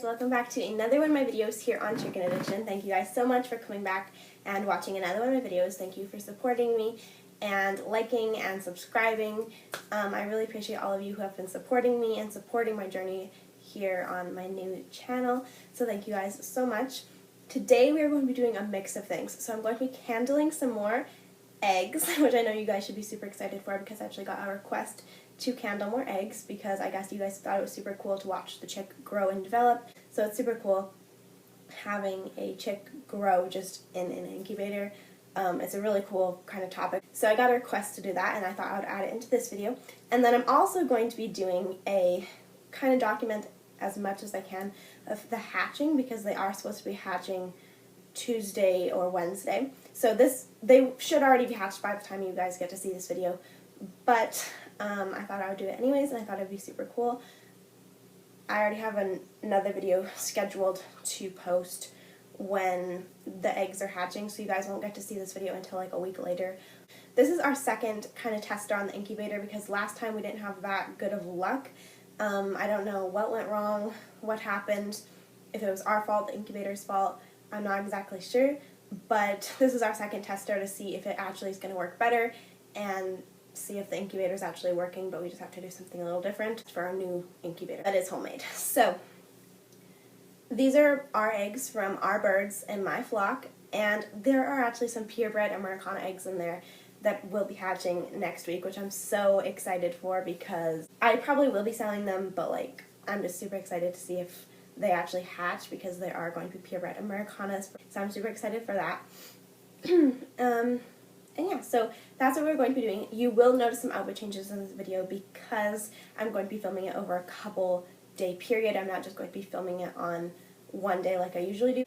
guys, welcome back to another one of my videos here on Chicken Edition. Thank you guys so much for coming back and watching another one of my videos. Thank you for supporting me and liking and subscribing. I really appreciate all of you who have been supporting me and supporting my journey here on my new channel. So thank you guys so much. Today we are going to be doing a mix of things. So I'm going to be candling some more eggs, which I know you guys should be super excited for because I actually got a request to candle more eggs because I guess you guys thought it was super cool to watch the chick grow and develop. So it's super cool having a chick grow just in an incubator. It's a really cool kind of topic. So I got a request to do that and I thought I would add it into this video. And then I'm also going to be doing a kind of document as much as I can of the hatching because they are supposed to be hatching Tuesday or Wednesday. So they should already be hatched by the time you guys get to see this video. But I thought I would do it anyways, and I thought it would be super cool. I already have another video scheduled to post when the eggs are hatching, so you guys won't get to see this video until like a week later. This is our second kind of tester on the incubator because last time we didn't have that good of luck. I don't know what went wrong, what happened, if it was our fault, the incubator's fault, I'm not exactly sure, but this is our second tester to see if it actually is going to work better and see if the incubator is actually working, but we just have to do something a little different for our new incubator that is homemade. So these are our eggs from our birds in my flock, and there are actually some purebred Americana eggs in there that will be hatching next week, which I'm so excited for because I probably will be selling them, but like I'm just super excited to see if they actually hatch because they are going to be purebred Americanas, so I'm super excited for that. And yeah, so that's what we're going to be doing. You will notice some outfit changes in this video because I'm going to be filming it over a couple day period. I'm not just going to be filming it on one day like I usually do.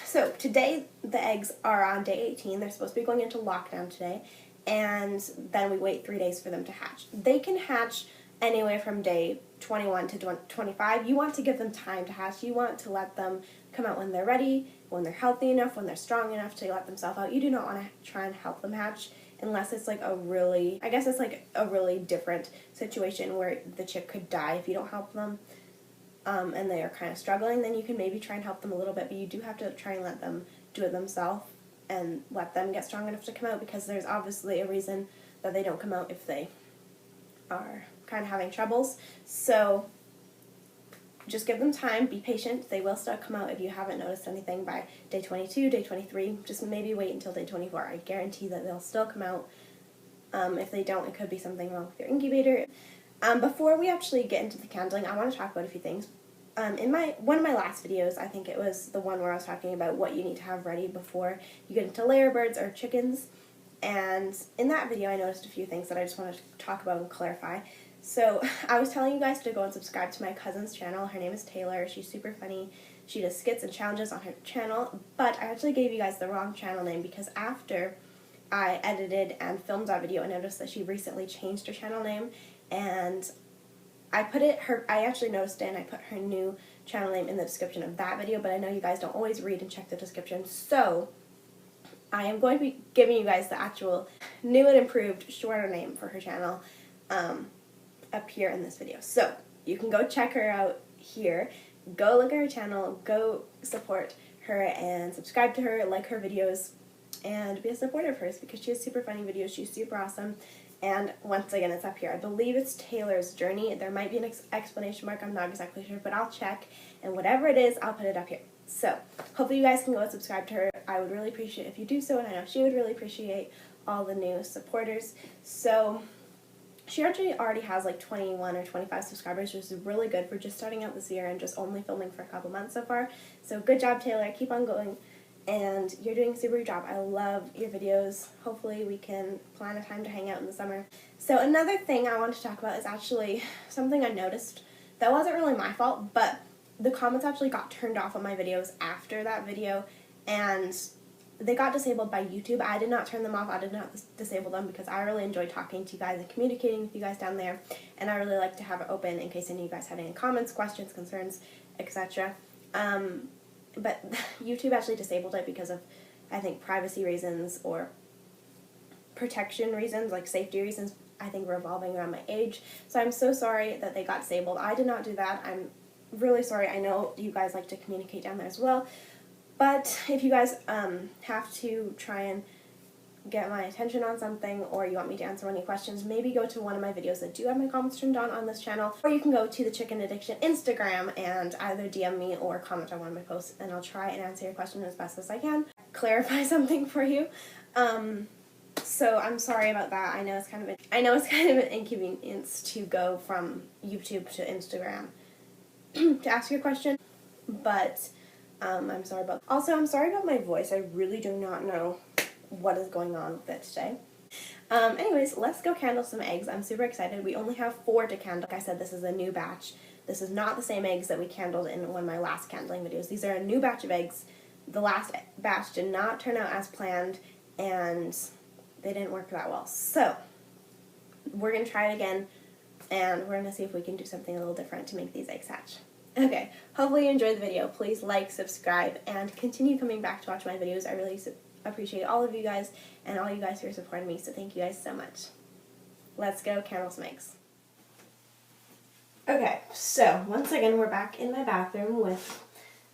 So today the eggs are on day 18. They're supposed to be going into lockdown today, and then we wait 3 days for them to hatch. They can hatch anywhere from day 21 to 25. You want to give them time to hatch. You want to let them come out when they're ready, when they're healthy enough, when they're strong enough to let themselves out. You do not want to try and help them hatch unless it's like I guess it's like a really different situation where the chick could die if you don't help them, and they are kind of struggling. Then you can maybe try and help them a little bit, but you do have to try and let them do it themselves and let them get strong enough to come out because there's obviously a reason that they don't come out if they are kind of having troubles. So just give them time, be patient. They will still come out if you haven't noticed anything by day 22, day 23. Just maybe wait until day 24. I guarantee that they'll still come out. If they don't, it could be something wrong with your incubator. Before we actually get into the candling, I want to talk about a few things. In one of my last videos, I think it was the one where I was talking about what you need to have ready before you get into layer birds or chickens. And in that video, I noticed a few things that I just want to talk about and clarify. So I was telling you guys to go and subscribe to my cousin's channel. Her name is Taylor. She's super funny. She does skits and challenges on her channel, but I actually gave you guys the wrong channel name because after I edited and filmed that video, I noticed that she recently changed her channel name, and I actually noticed it and I put her new channel name in the description of that video, but I know you guys don't always read and check the description, so I am going to be giving you guys the actual new and improved shorter name for her channel up here in this video. So you can go check her out here. Go look at her channel, go support her and subscribe to her, like her videos, and be a supporter of hers because she has super funny videos. She's super awesome. And once again, it's up here. I believe it's Taylor's Journey. There might be an exclamation mark. I'm not exactly sure, but I'll check. And whatever it is, I'll put it up here. So hopefully you guys can go and subscribe to her. I would really appreciate it if you do so, and I know she would really appreciate all the new supporters. So she actually already has like 21 or 25 subscribers, which is really good for just starting out this year and just only filming for a couple months so far. So good job, Taylor. Keep on going. And you're doing a super job. I love your videos. Hopefully we can plan a time to hang out in the summer. So another thing I want to talk about is actually something I noticed that wasn't really my fault, but the comments actually got turned off on my videos after that video, and they got disabled by YouTube. I did not turn them off. I did not disable them because I really enjoy talking to you guys and communicating with you guys down there, and I really like to have it open in case any of you guys had any comments, questions, concerns, etc. But YouTube actually disabled it because of, I think, privacy reasons or protection reasons, like safety reasons, I think revolving around my age. So I'm so sorry that they got disabled. I did not do that. I'm really sorry. I know you guys like to communicate down there as well, but if you guys have to try and get my attention on something, or you want me to answer any questions, maybe go to one of my videos that do have my comments turned on this channel, or you can go to the Chicken Addiction Instagram and either DM me or comment on one of my posts, and I'll try and answer your question as best as I can. Clarify something for you. So I'm sorry about that. I know it's kind of an inconvenience to go from YouTube to Instagram to ask your question, but I'm sorry about. Also, I'm sorry about my voice. I really do not know what is going on with it today. Anyways, let's go candle some eggs. I'm super excited. We only have 4 to candle. Like I said, this is a new batch. This is not the same eggs that we candled in one of my last candling videos. These are a new batch of eggs. The last batch did not turn out as planned, and they didn't work that well. So, we're going to try it again, and we're going to see if we can do something a little different to make these eggs hatch. Okay, hopefully you enjoyed the video. Please like, subscribe, and continue coming back to watch my videos. I really appreciate all of you guys and all you guys who are supporting me, so thank you guys so much. Let's go candle some eggs. Okay, so once again we're back in my bathroom with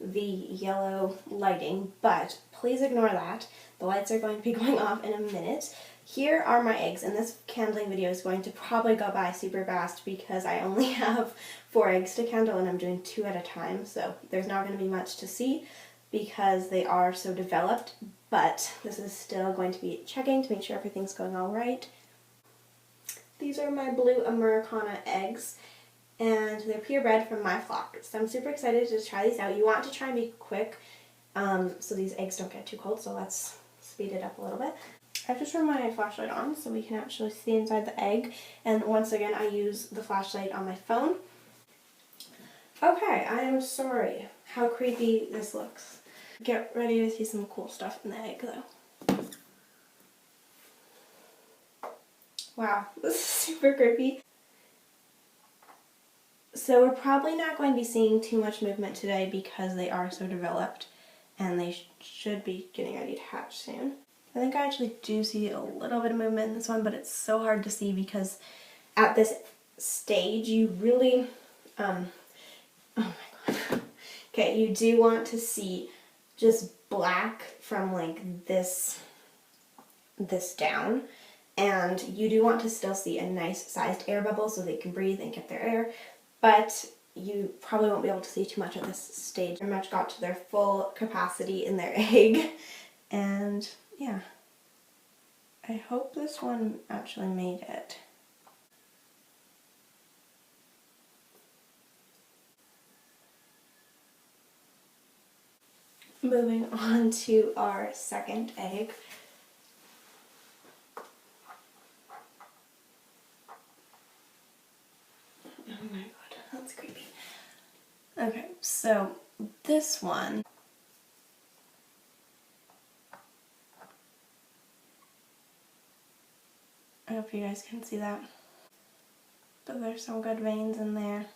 the yellow lighting, but please ignore that. The lights are going to be going off in a minute. Here are my eggs, and this candling video is going to probably go by super fast because I only have 4 eggs to candle and I'm doing 2 at a time, so there's not going to be much to see because they are so developed, but this is still going to be checking to make sure everything's going all right. These are my blue Americana eggs, and they're purebred from my flock, so I'm super excited to try these out. You want to try and be quick so these eggs don't get too cold, so let's speed it up a little bit. I have to turn my flashlight on so we can actually see inside the egg, and once again I use the flashlight on my phone. Okay, I am sorry how creepy this looks. Get ready to see some cool stuff in the egg though. Wow, this is super creepy. So we're probably not going to be seeing too much movement today because they are so developed and they should be getting ready to hatch soon. I think I actually do see a little bit of movement in this one, but it's so hard to see because at this stage you really, oh my god. Okay, you do want to see just black from like this down, and you do want to still see a nice sized air bubble so they can breathe and get their air, but you probably won't be able to see too much at this stage. Pretty much got to their full capacity in their egg, and yeah, I hope this one actually made it. Moving on to our second egg. Oh my god, that's creepy. Okay, so this one, I hope you guys can see that, but there's some good veins in there.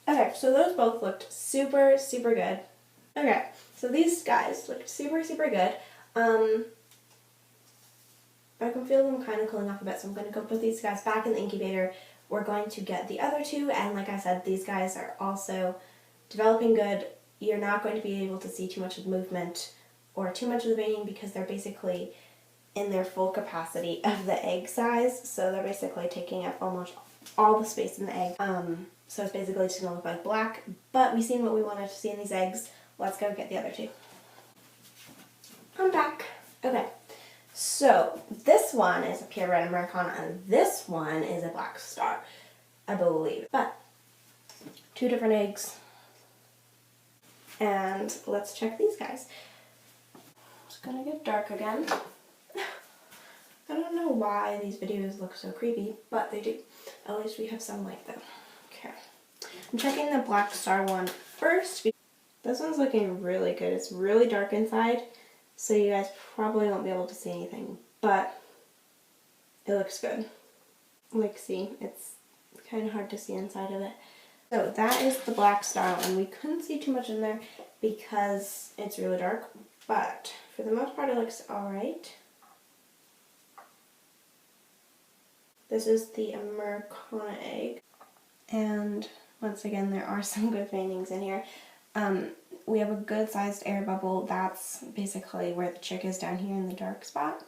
Okay, so those both looked super, super good. Okay, so these guys looked super, super good. I can feel them kind of cooling off a bit, so I'm going to go put these guys back in the incubator. We're going to get the other 2, and like I said, these guys are also developing good. You're not going to be able to see too much of the movement or too much of the veining because they're basically in their full capacity of the egg size, so they're basically taking up almost all the space in the egg. So it's basically just going to look like black, but we've seen what we wanted to see in these eggs. Let's go get the other 2. I'm back. Okay, so this one is a purebred Americana and this one is a black star, I believe. But 2 different eggs. And let's check these guys. It's gonna get dark again. I don't know why these videos look so creepy, but they do. At least we have some light though. Okay. I'm checking the black star one first. This one's looking really good. It's really dark inside, so you guys probably won't be able to see anything, but it looks good. Like, see, it's kind of hard to see inside of it. So that is the black star, and we couldn't see too much in there because it's really dark, but for the most part it looks alright. This is the Americana egg. And once again, there are some good veinings in here. We have a good sized air bubble. That's basically where the chick is, down here in the dark spot.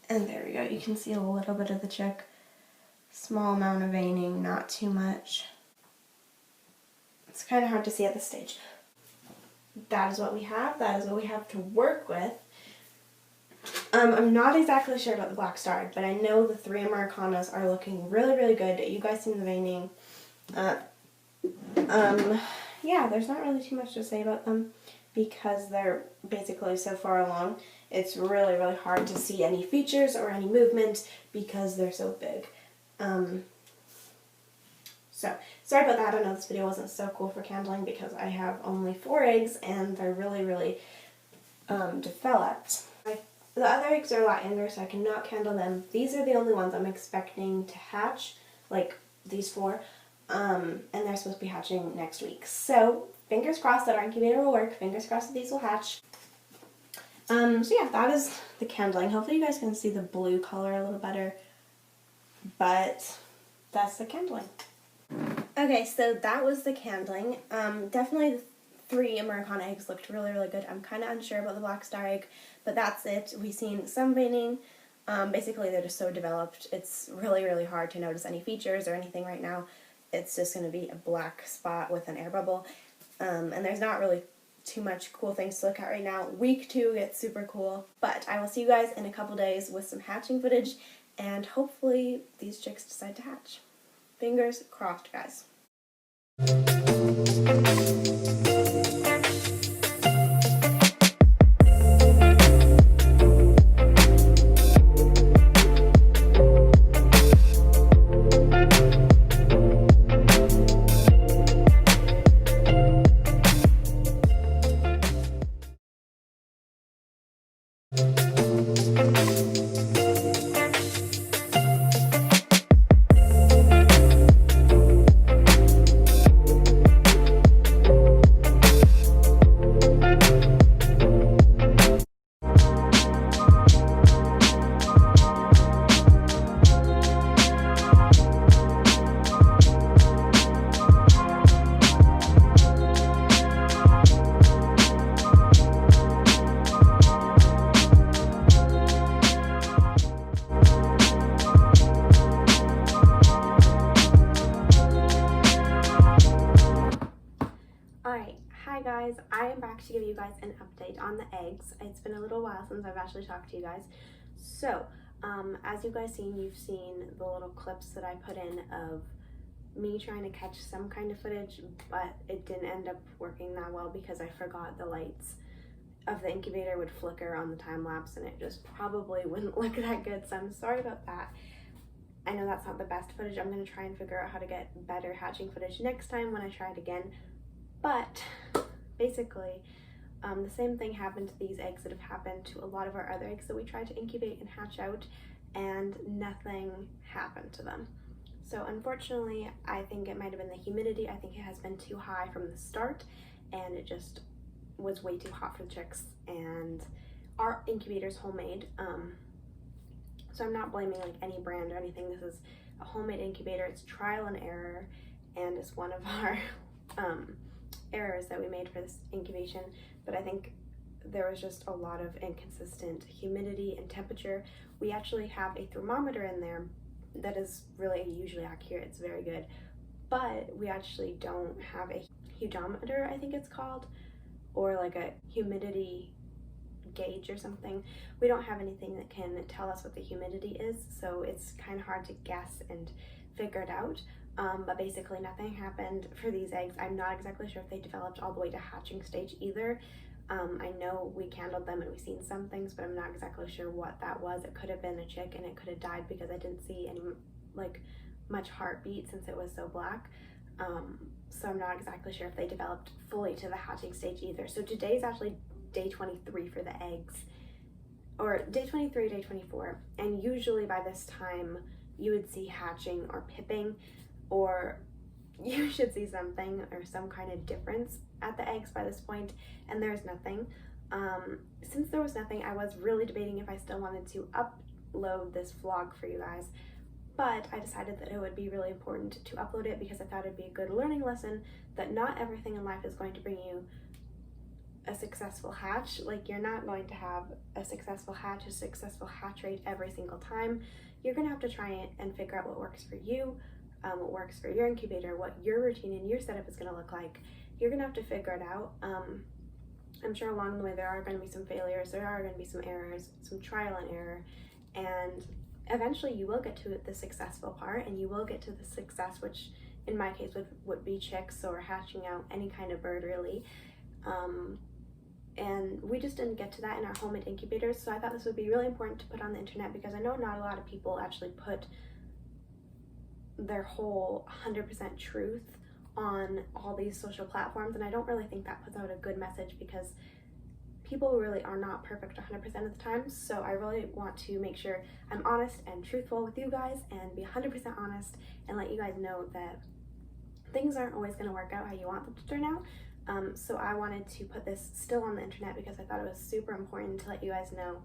And there we go. You can see a little bit of the chick. Small amount of veining, not too much. It's kind of hard to see at this stage. That is what we have. That is what we have to work with. I'm not exactly sure about the black star, but I know the 3 Americanas are looking really, really good. You guys seen the veining. Yeah, there's not really too much to say about them because they're basically so far along. It's really, really hard to see any features or any movement because they're so big. So, sorry about that. I know this video wasn't so cool for candling because I have only 4 eggs and they're really, really developed. The other eggs are a lot younger, so I cannot candle them. These are the only ones I'm expecting to hatch, like these 4, and they're supposed to be hatching next week. So, fingers crossed that our incubator will work. Fingers crossed that these will hatch. So yeah, that is the candling. Hopefully you guys can see the blue color a little better, but that's the candling. Okay, so that was the candling. Definitely the 3 Americana eggs looked really, really good. I'm kind of unsure about the black star egg, but that's it. We've seen some veining. Basically, they're just so developed. It's really, really hard to notice any features or anything right now. It's just going to be a black spot with an air bubble. And there's not really too much cool things to look at right now. Week 2 gets super cool. But I will see you guys in a couple days with some hatching footage, and hopefully these chicks decide to hatch. Fingers crossed, guys. Hi guys, I am back to give you guys an update on the eggs. It's been a little while since I've actually talked to you guys. So, as you guys seen, you've seen the little clips that I put in of me trying to catch some kind of footage, but it didn't end up working that well because I forgot the lights of the incubator would flicker on the time lapse and it just probably wouldn't look that good, so I'm sorry about that. I know that's not the best footage. I'm going to try and figure out how to get better hatching footage next time when I try it again. But basically, the same thing happened to these eggs that have happened to a lot of our other eggs that we tried to incubate and hatch out, and nothing happened to them. So unfortunately, I think it might have been the humidity. I think it has been too high from the start, and it just was way too hot for the chicks. And our incubator's homemade, so I'm not blaming like any brand or anything. This is a homemade incubator. It's trial and error, and it's one of our errors that we made for this incubation. But I think there was just a lot of inconsistent humidity and temperature. We actually have a thermometer in there that is really usually accurate. It's very good, but we actually don't have a humidometer, I think it's called, or like a humidity gauge or something. We don't have anything that can tell us what the humidity is, so it's kind of hard to guess and figure it out. But basically nothing happened for these eggs. I'm not exactly sure if they developed all the way to hatching stage either. I know we candled them and we've seen some things, but I'm not exactly sure what that was. It could have been a chick and it could have died because I didn't see any much heartbeat since it was so black. So I'm not exactly sure if they developed fully to the hatching stage either. So today's actually day 23 for the eggs, or day 23, day 24. And usually by this time you would see hatching or pipping, or you should see something or some kind of difference at the eggs by this point, and there's nothing. Since there was nothing, I was really debating if I still wanted to upload this vlog for you guys, but I decided that it would be really important to upload it because I thought it'd be a good learning lesson that not everything in life is going to bring you a successful hatch. Like, you're not going to have a successful hatch rate every single time. You're gonna have to try it and figure out what works for you, what works for your incubator, what your routine and your setup is gonna look like. You're gonna have to figure it out. I'm sure along the way there are going to be some failures, there are going to be some errors, some trial and error, and eventually you will get to the successful part, and you will get to the success, which in my case would be chicks or hatching out any kind of bird, really. And we just didn't get to that in our homemade incubators, so I thought this would be really important to put on the internet because I know not a lot of people actually put their whole 100% truth on all these social platforms, and I don't really think that puts out a good message because people really are not perfect 100% of the time. So I really want to make sure I'm honest and truthful with you guys and be 100% honest and let you guys know that things aren't always going to work out how you want them to turn out. So I wanted to put this still on the internet because I thought it was super important to let you guys know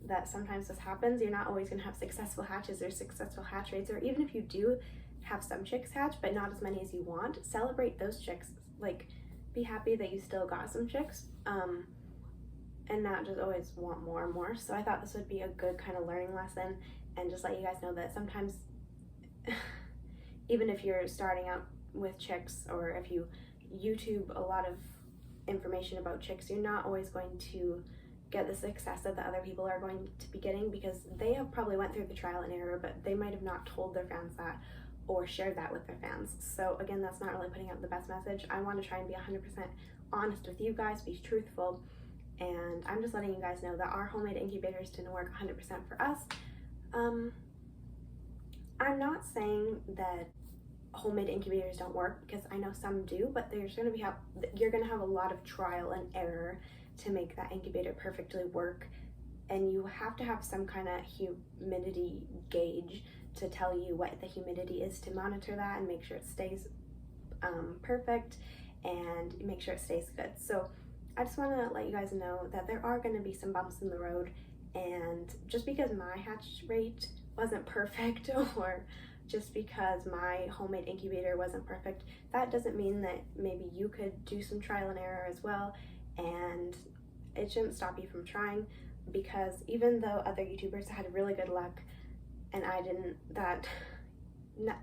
that sometimes this happens. You're not always going to have successful hatches or successful hatch rates, or even if you do have some chicks hatch but not as many as you want, celebrate those chicks. Like, be happy that you still got some chicks, and not just always want more and more. So I thought this would be a good kind of learning lesson and just let you guys know that sometimes even if you're starting out with chicks, or if you YouTube a lot of information about chicks, you're not always going to get the success that the other people are going to be getting, because they have probably went through the trial and error, but they might have not told their fans that or shared that with their fans. So again, that's not really putting out the best message. I want to try and be 100% honest with you guys, be truthful, and I'm just letting you guys know that our homemade incubators didn't work 100% for us. I'm not saying that homemade incubators don't work, because I know some do, but you're going to have a lot of trial and error to make that incubator perfectly work, and you have to have some kind of humidity gauge to tell you what the humidity is, to monitor that and make sure it stays perfect and make sure it stays good. So I just want to let you guys know that there are going to be some bumps in the road, and just because my hatch rate wasn't perfect or just because my homemade incubator wasn't perfect, that doesn't mean that maybe you could do some trial and error as well, and it shouldn't stop you from trying, because even though other YouTubers had really good luck and I didn't, that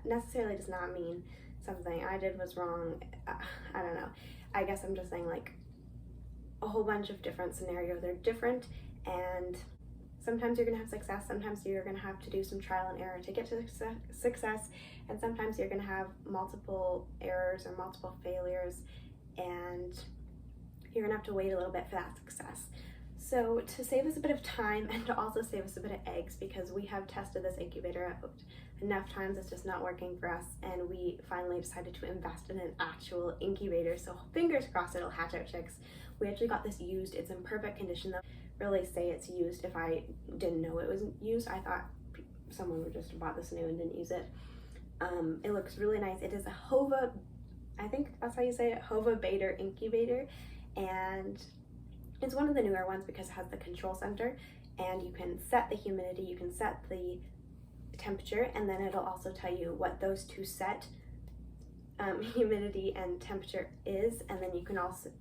necessarily does not mean something I did was wrong. I don't know. I guess I'm just saying, like, a whole bunch of different scenarios are different, and sometimes you're going to have success, sometimes you're going to have to do some trial and error to get to success, and sometimes you're going to have multiple errors or multiple failures, and you're going to have to wait a little bit for that success. So to save us a bit of time and to also save us a bit of eggs, because we have tested this incubator out enough times, it's just not working for us, and we finally decided to invest in an actual incubator, so fingers crossed it'll hatch out chicks. We actually got this used. It's in perfect condition though. Really say it's used. If I didn't know it was used, I thought someone would just have bought this new and didn't use it. It looks really nice. It is a Hova, I think that's how you say it, Hova Bader incubator, and it's one of the newer ones because it has the control center, and you can set the humidity, you can set the temperature, and then it'll also tell you what those two set humidity and temperature is, and then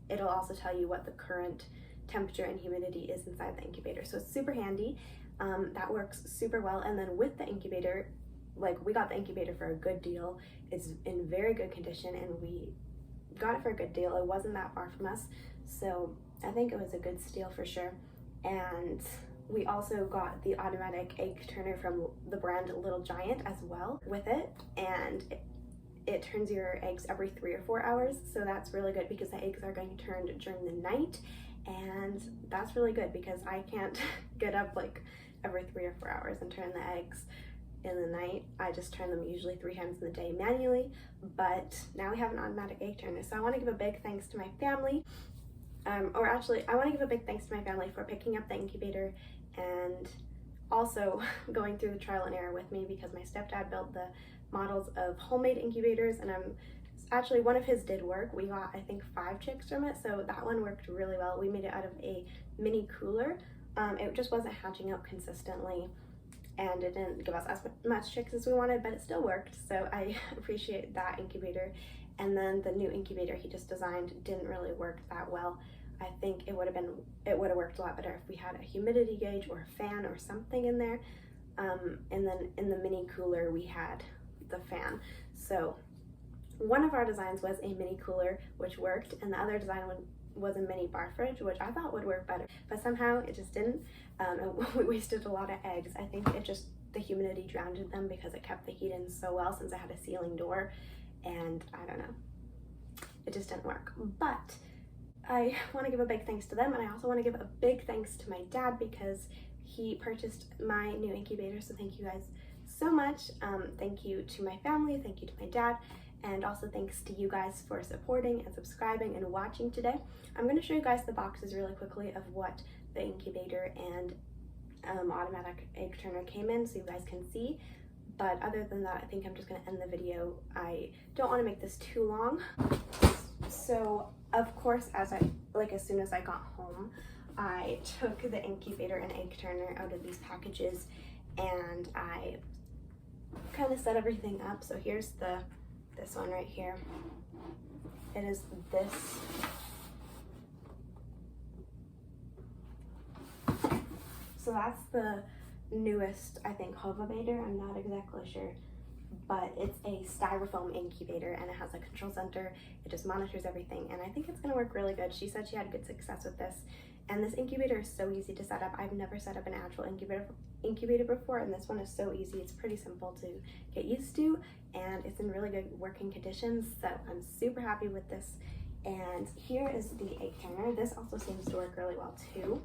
it'll also tell you what the current temperature and humidity is inside the incubator. So it's super handy. That works super well. And then with the incubator, like, we got the incubator for a good deal. It's in very good condition, and we got it for a good deal. It wasn't that far from us, so I think it was a good steal for sure. And we also got the automatic egg turner from the brand Little Giant as well with it, and it turns your eggs every 3 or 4 hours, so that's really good because the eggs are going to turn during the night, and that's really good because I can't get up like every 3 or 4 hours and turn the eggs in the night. I just turn them usually 3 times in the day manually, but now we have an automatic egg turner. So I want to give a big thanks to my family, or actually I want to give a big thanks to my family for picking up the incubator and also going through the trial and error with me, because my stepdad built the models of homemade incubators, and I'm Actually, one of his did work. We got, I think, 5 chicks from it, so that one worked really well. We made it out of a mini cooler. It just wasn't hatching out consistently, and it didn't give us as much chicks as we wanted, but it still worked, so I appreciate that incubator. And then the new incubator he just designed didn't really work that well. I think it would have worked a lot better if we had a humidity gauge or a fan or something in there. And then in the mini cooler we had the fan. So one of our designs was a mini cooler, which worked, and the other design was a mini bar fridge, which I thought would work better, but somehow it just didn't. We wasted a lot of eggs. I think the humidity drowned them because it kept the heat in so well since I had a ceiling door, and I don't know, it just didn't work. But I want to give a big thanks to them, and I also want to give a big thanks to my dad because he purchased my new incubator, so thank you guys so much. Thank you to my family, thank you to my dad, and also thanks to you guys for supporting and subscribing and watching today. I'm going to show you guys the boxes really quickly of what the incubator and automatic egg turner came in so you guys can see. But other than that, I think I'm just going to end the video. I don't want to make this too long. So of course, as soon as I got home, I took the incubator and egg turner out of these packages and I kind of set everything up. So here's this one right here. It is this. So that's the newest, I think, Hovabator. I'm not exactly sure, but it's a styrofoam incubator and it has a control center. It just monitors everything, and I think it's gonna work really good. She said she had good success with this, and this incubator is so easy to set up. I've never set up an actual incubator before, and this one is so easy. It's pretty simple to get used to, and it's in really good working conditions, so I'm super happy with this. And here is the egg turner. This also seems to work really well too.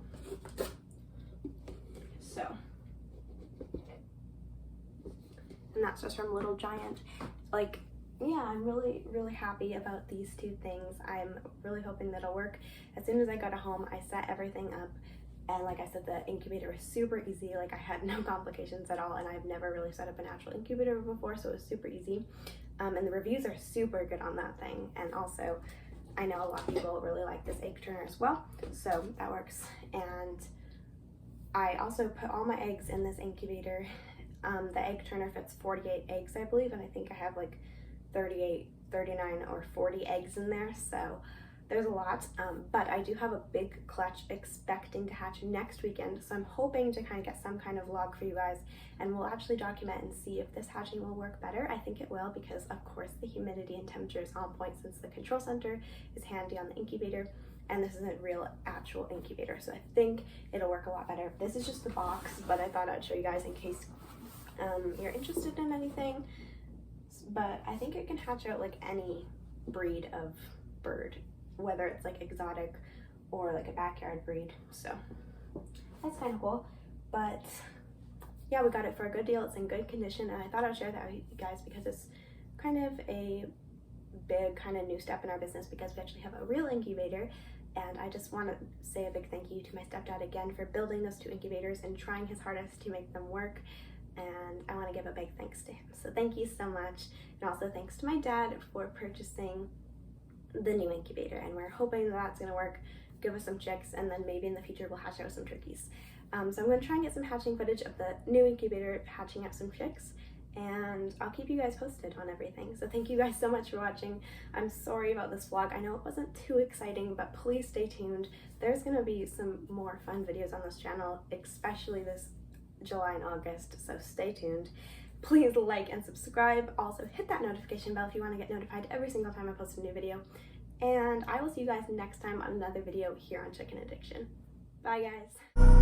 So, and that's just from Little Giant. Like, yeah, I'm really, really happy about these two things. I'm really hoping that it'll work. As soon as I got home, I set everything up, and like I said, the incubator was super easy. Like, I had no complications at all, and I've never really set up an actual incubator before, so it was super easy. And the reviews are super good on that thing, and also I know a lot of people really like this egg turner as well, so that works. And I also put all my eggs in this incubator. The egg turner fits 48 eggs, I believe, and I think I have like 38, 39, or 40 eggs in there, so there's a lot. But I do have a big clutch expecting to hatch next weekend, so I'm hoping to kind of get some kind of vlog for you guys, and we'll actually document and see if this hatching will work better. I think it will, because of course the humidity and temperature is on point since the control center is handy on the incubator, and this isn't real actual incubator, so I think it'll work a lot better. This is just the box, but I thought I'd show you guys in case you're interested in anything. But I think it can hatch out like any breed of bird, whether it's like exotic or like a backyard breed, so that's kind of cool. But yeah, we got it for a good deal. It's in good condition, and I thought I'd share that with you guys because it's kind of a big kind of new step in our business, because we actually have a real incubator. And I just want to say a big thank you to my stepdad again for building those 2 incubators and trying his hardest to make them work. And I want to give a big thanks to him. So thank you so much. And also thanks to my dad for purchasing the new incubator. And we're hoping that's going to work, give us some chicks, and then maybe in the future we'll hatch out some turkeys. So I'm going to try and get some hatching footage of the new incubator hatching out some chicks, and I'll keep you guys posted on everything. So thank you guys so much for watching. I'm sorry about this vlog. I know it wasn't too exciting, but please stay tuned. There's going to be some more fun videos on this channel, especially this July and August, so stay tuned. Please like and subscribe. Also hit that notification bell if you want to get notified every single time I post a new video. And I will see you guys next time on another video here on Chicken Addiction. Bye guys.